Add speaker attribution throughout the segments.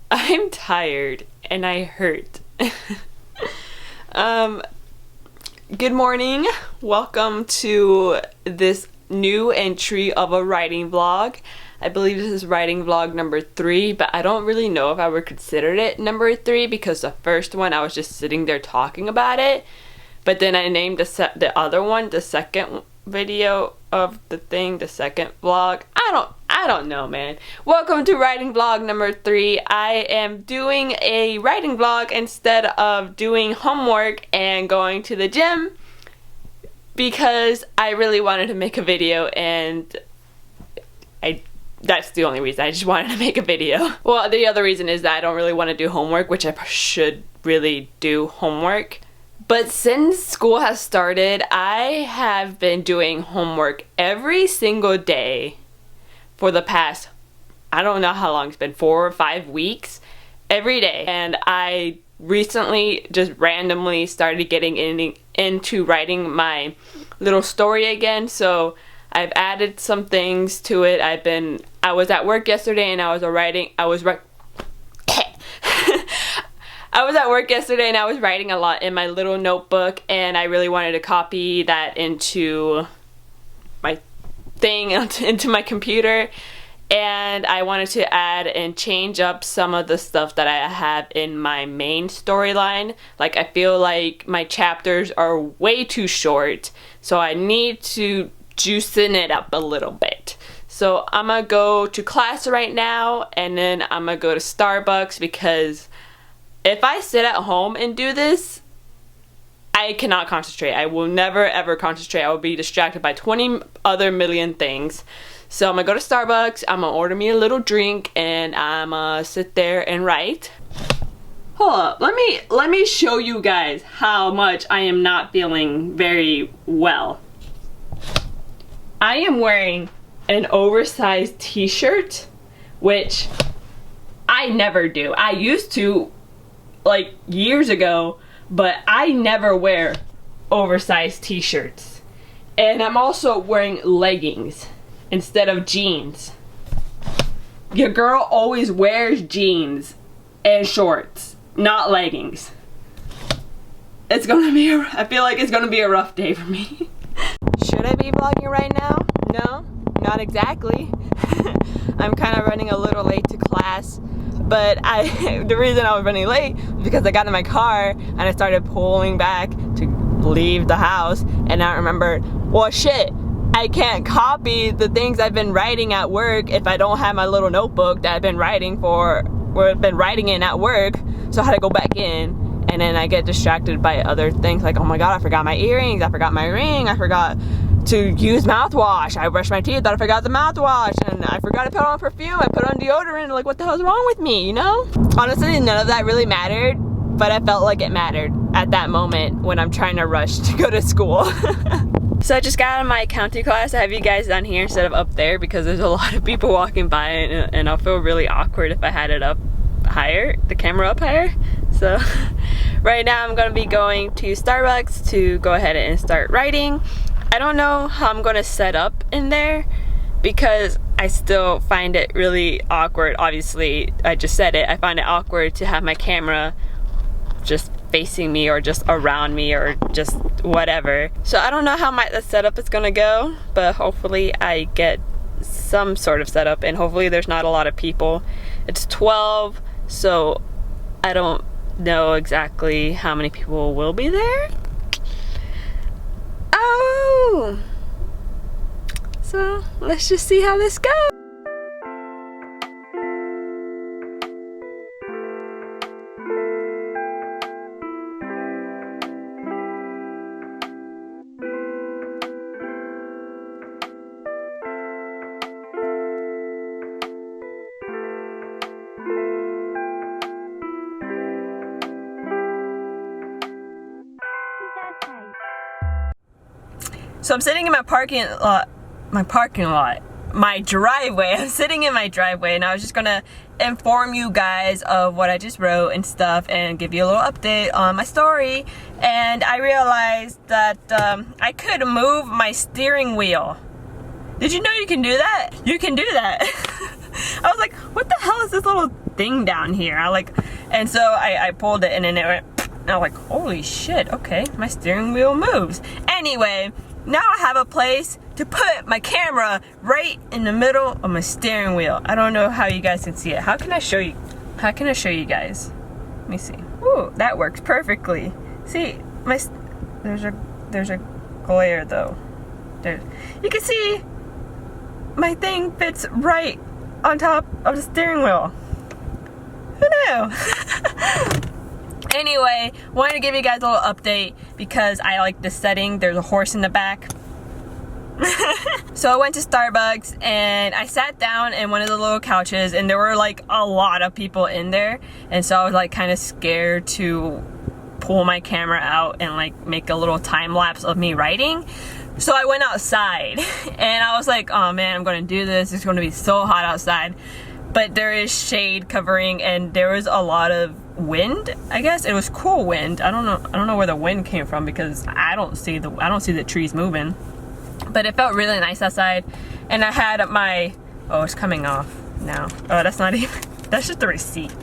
Speaker 1: I'm tired and I hurt. Good morning. Welcome to this new entry of a writing vlog. I believe this is writing vlog number 3, but I don't really know if I would consider it number 3 because the first one I was just sitting there talking about it, but then I named the other one the second video of the thing, the second vlog. I don't know, man. Welcome to writing vlog number 3. I am doing a writing vlog instead of doing homework and going to the gym because I really wanted to make a video, and that's the only reason. I just wanted to make a video. Well, the other reason is that I don't really want to do homework, which I should really do homework. But since school has started, I have been doing homework every single day for the past, I don't know how long it's been, 4 or 5 weeks, every day. And I recently just randomly started getting into writing my little story again. So I've added some things to it. I was at work yesterday and I was at work yesterday and I was writing a lot in my little notebook, and I really wanted to copy that into my thing, into my computer, and I wanted to add and change up some of the stuff that I have in my main storyline. Like, I feel like my chapters are way too short, so I need to juicing it up a little bit. So I'm gonna go to class right now, and then I'm gonna go to Starbucks, because if I sit at home and do this, I cannot concentrate. I will never ever concentrate. I will be distracted by 20 other million things. So I'm gonna go to Starbucks, I'm gonna order me a little drink, and I'm gonna sit there and write. Hold up, let me show you guys how much I am not feeling very well. I am wearing an oversized t-shirt, which I never do. I used to, like, years ago, but I never wear oversized t-shirts. And I'm also wearing leggings instead of jeans. Your girl always wears jeans and shorts, not leggings. I feel like it's gonna be a rough day for me. Should I be vlogging right now? No, not exactly. I'm kind of running a little late to class, but the reason I was running late was because I got in my car and I started pulling back to leave the house, and I remembered, well, shit, I can't copy the things I've been writing at work if I don't have my little notebook that I've been writing in at work. So I had to go back in. And then I get distracted by other things, like, oh my god, I forgot my earrings, I forgot my ring, I forgot to use mouthwash, I brushed my teeth, I forgot the mouthwash, and I forgot to put on perfume, I put on deodorant, like, what the hell's wrong with me, you know? Honestly, none of that really mattered, but I felt like it mattered at that moment when I'm trying to rush to go to school. So I just got out of my accounting class. I have you guys down here instead of up there because there's a lot of people walking by, and I'll feel really awkward if I had it up higher, the camera up higher. So right now I'm gonna be going to Starbucks to go ahead and start writing. I don't know how I'm gonna set up in there because I still find it really awkward. Obviously, I just said it, I find it awkward to have my camera just facing me or just around me or just whatever. So I don't know how the setup is gonna go, but hopefully I get some sort of setup, and hopefully there's not a lot of people. It's 12, so I don't know exactly how many people will be there. Oh! So let's just see how this goes. So I'm sitting in my driveway. I'm sitting in my driveway, and I was just gonna inform you guys of what I just wrote and stuff and give you a little update on my story. And I realized that I could move my steering wheel. Did you know you can do that? You can do that. I was like, what the hell is this little thing down here. And so I pulled it and then it went, and I'm like, holy shit, okay, my steering wheel moves. Anyway, now I have a place to put my camera right in the middle of my steering wheel. I don't know how you guys can see it. How can I show you? How can I show you guys? Let me see. Ooh, that works perfectly. See, there's a glare though. You can see my thing fits right on top of the steering wheel. Who knew? Anyway, wanted to give you guys a little update because I like this setting. There's a horse in the back. So I went to Starbucks and I sat down in one of the little couches and there were like a lot of people in there, and so I was like kind of scared to pull my camera out and like make a little time lapse of me writing. So I went outside and I was like, oh man, I'm gonna do this. It's gonna be so hot outside. But there is shade covering and there was a lot of wind. I guess it was cool wind. I don't know where the wind came from because I don't see the trees moving. But it felt really nice outside, and I had my, oh, it's coming off now. Oh, that's not even, that's just the receipt.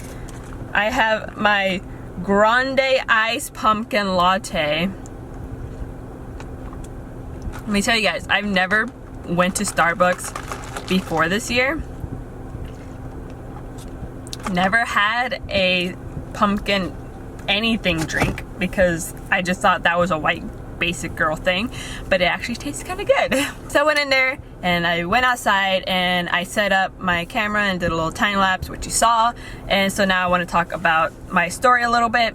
Speaker 1: I have my grande iced pumpkin latte. Let me tell you guys, I've never went to Starbucks before this year. Never had a pumpkin anything drink because I just thought that was a white basic girl thing, but it actually tastes kind of good. So I went in there and I went outside and I set up my camera and did a little time lapse, which you saw. And so now I want to talk about my story a little bit,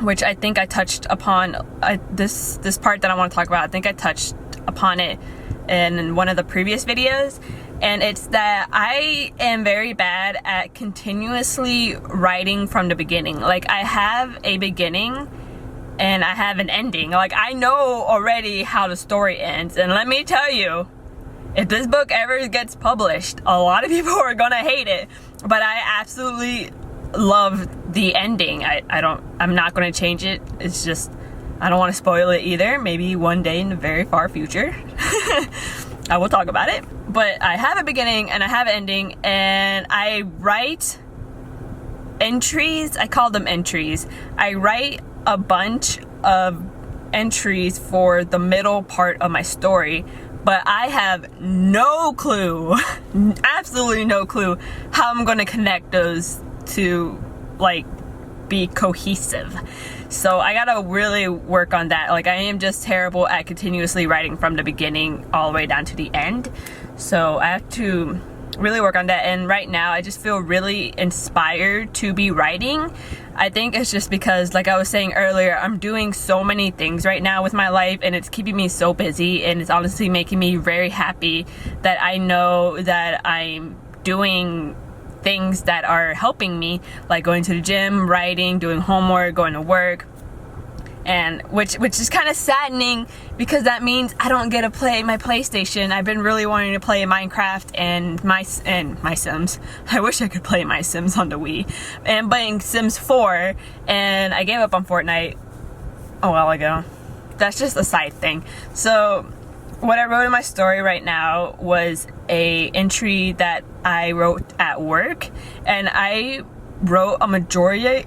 Speaker 1: which I think I touched upon. This part that I want to talk about, I think I touched upon it in one of the previous videos. And it's that I am very bad at continuously writing from the beginning. Like, I have a beginning and I have an ending. Like, I know already how the story ends, and let me tell you, if this book ever gets published, a lot of people are gonna hate it, but I absolutely love the ending. I'm not gonna change it. It's just, I don't want to spoil it either. Maybe one day in the very far future I will talk about it. But I have a beginning and I have an ending, and I write entries. I call them entries. I write a bunch of entries for the middle part of my story, but I have no clue, absolutely no clue, how I'm going to connect those to like be cohesive. So I gotta really work on that. Like, I am just terrible at continuously writing from the beginning all the way down to the end. So I have to really work on that, and right now I just feel really inspired to be writing. I think it's just because, like I was saying earlier, I'm doing so many things right now with my life, and it's keeping me so busy, and it's honestly making me very happy that I know that I'm doing things that are helping me, like going to the gym, writing, doing homework, going to work. And which is kind of saddening because that means I don't get to play my PlayStation. I've been really wanting to play Minecraft and my Sims. I wish I could play my Sims on the Wii. And playing Sims 4, and I gave up on Fortnite a while ago. That's just a side thing. So what I wrote in my story right now was a entry that I wrote at work, and I wrote a majority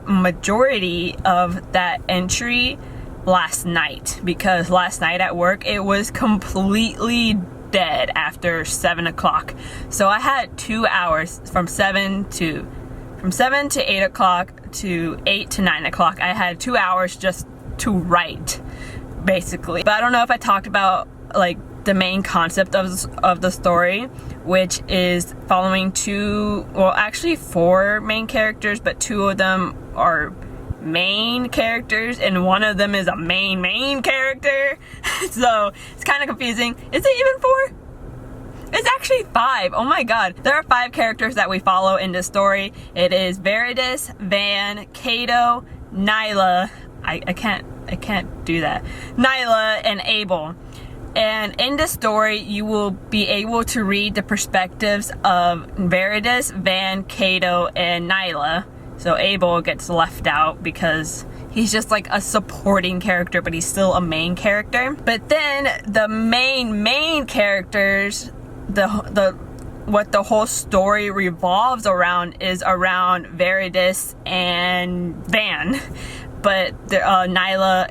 Speaker 1: of that entry last night, because last night at work it was completely dead after 7 o'clock. So I had 2 hours from 7 to 8 o'clock to 8 to 9 o'clock. I had 2 hours just to write, basically. But I don't know if I talked about like the main concept of the story, which is following actually 4 main characters, but 2 of them are main characters and one of them is a main character. So it's kind of confusing. Is it even 4? It's actually 5. Oh my god. There are 5 characters that we follow in this story. It is Veridis, Van, Cato, Nyla, I can't do that, Nyla, and Abel. And in this story, you will be able to read the perspectives of Veridis, Van, Cato, and Nyla. So Abel gets left out because he's just like a supporting character, but he's still a main character. But then the main characters, what the whole story revolves around is around Veridis and Van, but Nyla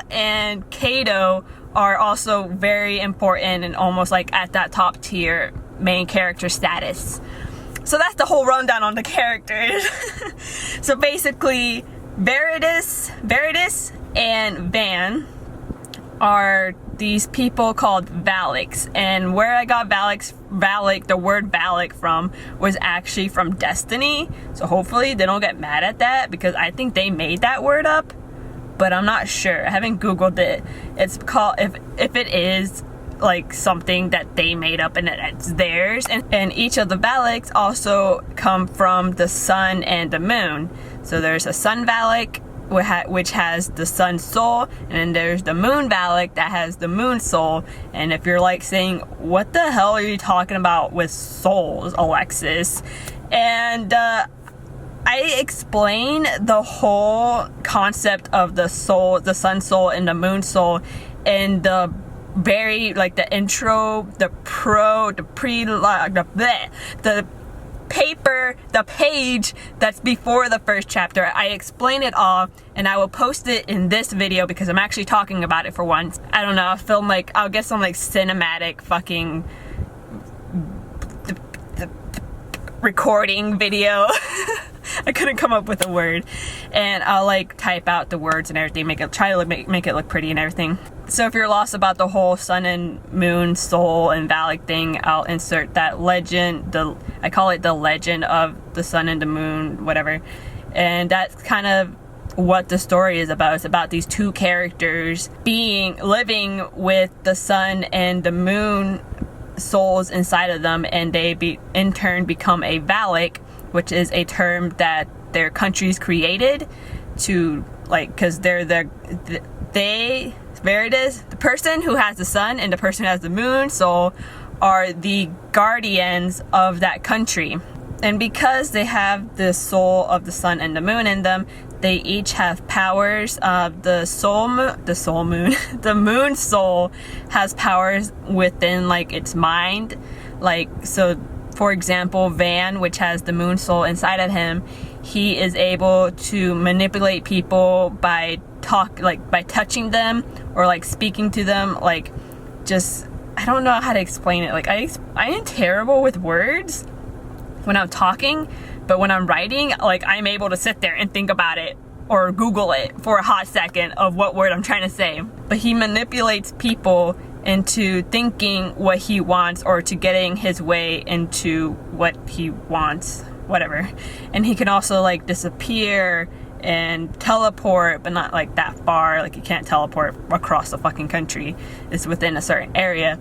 Speaker 1: and Cato are also very important and almost like at that top tier main character status. So that's the whole rundown on the characters. So basically, Veridis and Van are these people called Valaks, and where I got Valak, the word Valak from, was actually from Destiny. So hopefully they don't get mad at that, because I think they made that word up, but I'm not sure. I haven't Googled it. It's called, if it is like something that they made up and it's theirs, and each of the Valaks also come from the sun and the moon. So there's a sun Valak, which has the sun soul, and then there's the moon Valak that has the moon soul. And if you're like saying, what the hell are you talking about with souls, Alexis? And I explain the whole concept of the soul, the sun soul and the moon soul, in the very, like, the intro, the paper, the page that's before the first chapter. I explain it all, and I will post it in this video because I'm actually talking about it for once. I don't know, I'll get some like cinematic fucking recording video. I couldn't come up with a word, and I'll like type out the words and everything, make it look pretty and everything. So if you're lost about the whole sun and moon soul and Valak thing, I'll insert that legend, I call it the legend of the sun and the moon, whatever. And that's kind of what the story is about. It's about these two characters living with the sun and the moon souls inside of them, and they in turn become a Valak, which is a term that their countries created to, like, because Veridis, the person who has the sun and the person who has the moon soul, are the guardians of that country. And because they have the soul of the sun and the moon in them, they each have powers. The moon soul has powers within, like, its mind. Like, so for example, Van, which has the moon soul inside of him, he is able to manipulate people by touching them or like speaking to them. Like, just, I don't know how to explain it. Like, I am terrible with words when I'm talking, but when I'm writing, like, I'm able to sit there and think about it or Google it for a hot second of what word I'm trying to say. But he manipulates people into thinking what he wants, or to getting his way into what he wants, whatever. And he can also like disappear and teleport, but not like that far. Like, you can't teleport across the fucking country. It's within a certain area.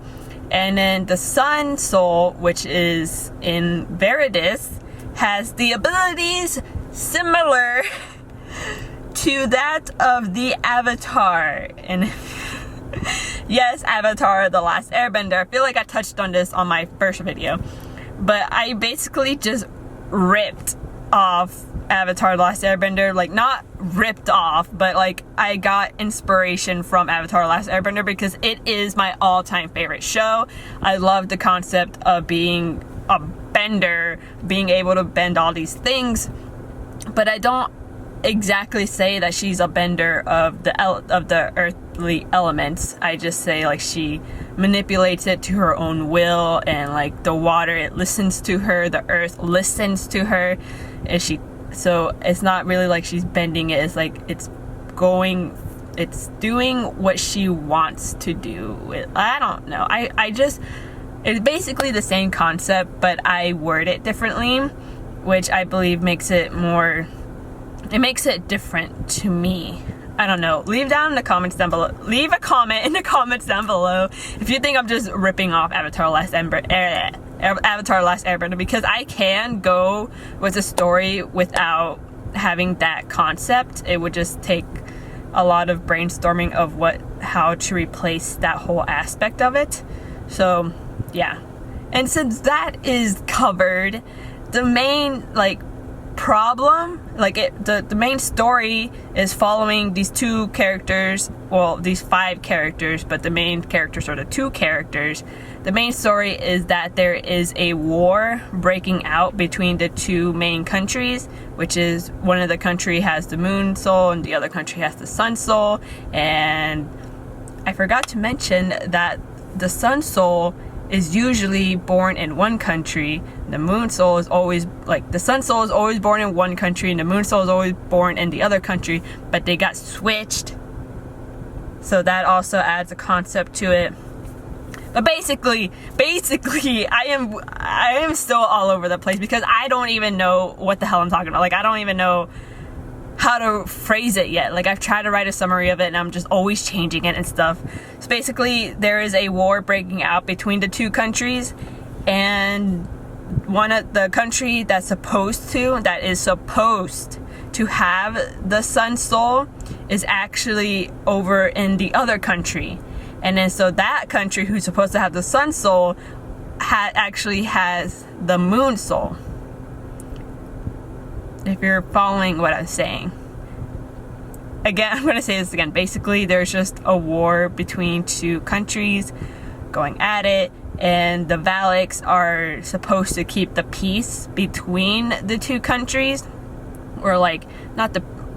Speaker 1: And then the sun soul, which is in Veridis, has the abilities similar to that of the Avatar. And yes, Avatar: The Last Airbender. I feel like I touched on this on my first video, but I basically just ripped off Avatar: The Last Airbender. Like, not ripped off, but like, I got inspiration from Avatar: The Last Airbender because it is my all-time favorite show. I love the concept of being a bender, being able to bend all these things, but I don't exactly say that she's a bender of the earthly elements. I just say, like, she manipulates it to her own will, and like the water, it listens to her, the earth listens to her, and so it's not really like she's bending it. It's like it's doing what she wants to do. I don't know. It's basically the same concept, but I word it differently, which I believe makes it different to me. I don't know. Leave a comment in the comments down below if you think I'm just ripping off Avatar: Last Airbender, because I can go with a story without having that concept. It would just take a lot of brainstorming of how to replace that whole aspect of it. So yeah. And since that is covered, the main, like, problem, like the main story is following these two characters, well, these 5 characters, but the main characters are the 2 characters. The main story is that there is a war breaking out between the 2 main countries, which is one of the country has the moon soul and the other country has the sun soul. And I forgot to mention that the sun soul is usually born in one country. The moon soul is always, like, the sun soul is always born in one country and the moon soul is always born in the other country, but they got switched. So that also adds a concept to it. But basically, I am still all over the place because I don't even know what the hell I'm talking about. Like, I don't even know how to phrase it yet. Like, I've tried to write a summary of it and I'm just always changing it and stuff. So basically, there is a war breaking out between the 2 countries, and one of the country that is supposed to have the sun soul is actually over in the other country. And then so that country who's supposed to have the sun soul actually has the moon soul. If you're following what I'm saying. Again, I'm going to say this again. Basically, there's just a war between 2 countries going at it, and the Valaks are supposed to keep the peace between the 2 countries, or like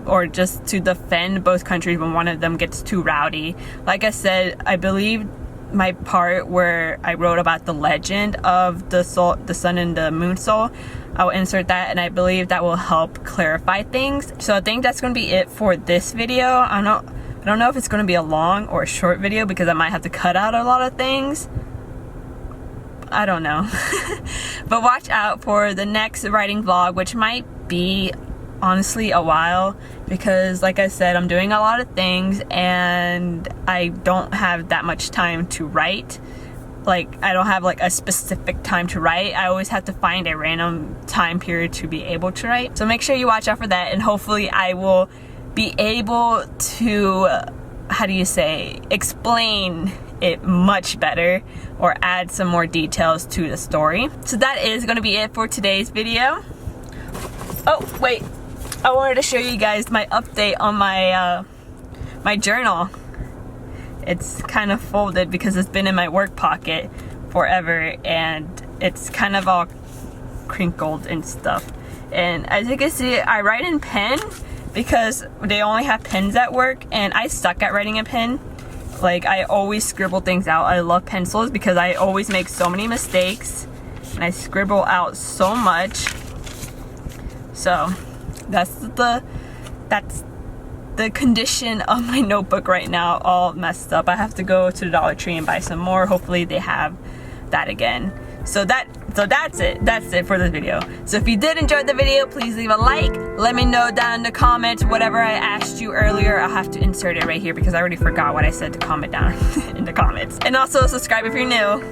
Speaker 1: or just to defend both countries when one of them gets too rowdy. Like I said, I believe my part where I wrote about the legend of the sun and the moon soul, I'll insert that, and I believe that will help clarify things. So I think that's going to be it for this video. I don't know if it's going to be a long or a short video because I might have to cut out a lot of things. I don't know. But watch out for the next writing vlog, which might be honestly a while because, like I said, I'm doing a lot of things and I don't have that much time to write. Like, I don't have like a specific time to write. I always have to find a random time period to be able to write. So make sure you watch out for that, and hopefully I will be able to, explain it much better or add some more details to the story. So that is going to be it for today's video. Oh, wait. I wanted to show you guys my update on my my journal. It's kind of folded because it's been in my work pocket forever and it's kind of all crinkled and stuff. And as you can see, I write in pen because they only have pens at work and I suck at writing in pen. Like, I always scribble things out. I love pencils because I always make so many mistakes and I scribble out so much. So that's the condition of my notebook right now, all messed up. I have to go to the Dollar Tree and buy some more. Hopefully they have that again. So that's it for this video. So if you did enjoy the video, please leave a like. Let me know down in the comments whatever I asked you earlier. I'll have to insert it right here because I already forgot what I said to comment down in the comments. And also subscribe if you're new.